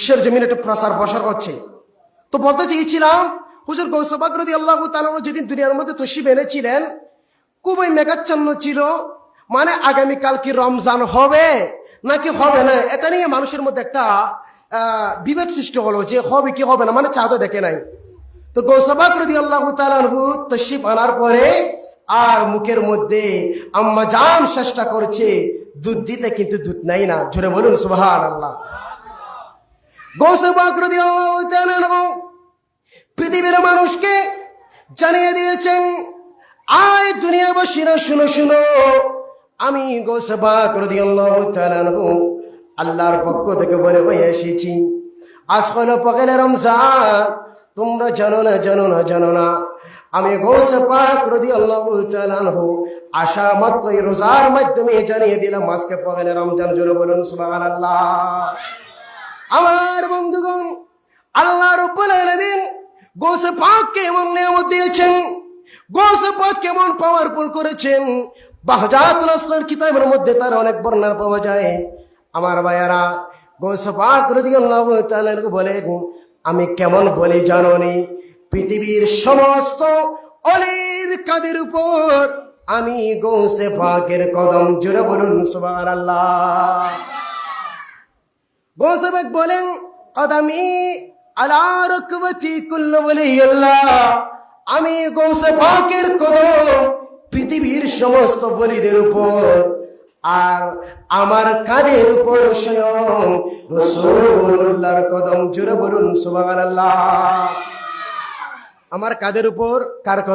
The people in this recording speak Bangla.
বিশ্বের জমিনে একটা প্রসার প্রসার হচ্ছে। তো বলতে চেয়েছিলাম, হুজুর গৌসে পাক রাদিয়াল্লাহু তাআলা যেদিন দুনিয়ার মধ্যে তশরিফ এনেছিলেন, খুবই মেঘাচ্ছন্ন ছিল। মানে আগামীকাল কি রমজান হবে নাকি হবে না, এটা নিয়ে মানুষের মধ্যে একটা বিভেদ সৃষ্টি হলো, যে হবে কি হবে না, মানে চাঁদও দেখে নাই। তো গৌসে পাক রাদিয়াল্লাহু তাআলা তশরিফ আনার পরে আর মুখের মধ্যে আম্মা জান চেষ্টা করছে দুধ দিতে, কিন্তু দুধ নাই না। জোরে বলুন সুবহানাল্লাহ। গৌসে পাক রাদিয়াল্লাহু তাআলা পৃথিবীর মানুষকে জানিয়ে দিয়েছেন, আয় দুনিয়াবাসীরা শুনো শুনো, আমি গৌসে পাক রাদিয়াল্লাহু তাআলা আল্লাহর পক্ষ থেকে বলে হয়ে এসেছি, আজ হলো পহেলা রমজান। তোমরা জানো না জানো না জানো না, আমি গৌসে পাক রাদিয়াল্লাহু তাআলা আশা মাত্রই রোজার মাধ্যমে জানিয়ে দিলাম আজকে পহেলা রমজান। জোরে বলুন সুবহানাল্লাহ। আমার বন্ধুগণ, আল্লাহ রাব্বুল আলামিন গৌসে পাককে এমন নিয়ামত দিয়েছেন, গৌসে পাক কেমন পাওয়ারফুল করেছেন। বাহজাতুল আসরার কিতাবের মধ্যে তার অনেক বর্ণনা পাওয়া যায়। আমার ভাইয়ারা, গৌসে পাক রাদিয়াল্লাহু তাআলা বলেন, আমি কেমন বলি জানোনি, পৃথিবীর সমস্ত অলির কাদের উপর আমি গৌসে পাকের কদম। জোরে বলুন সুবহানাল্লাহ। গৌসে পাক বলেন, কদমি আলা রকবতি কুল্লু ওয়ালিয়াল্লাহ, আমি গৌসে পাকের কদম পৃথিবীর সমস্ত ওলিদের উপর, আর আমার কাঁধের উপর স্বয়ং রাসূলুল্লাহর কদম। জোরে বলুন সুবহানাল্লাহ। আমার কাঁধের উপর কার কদম?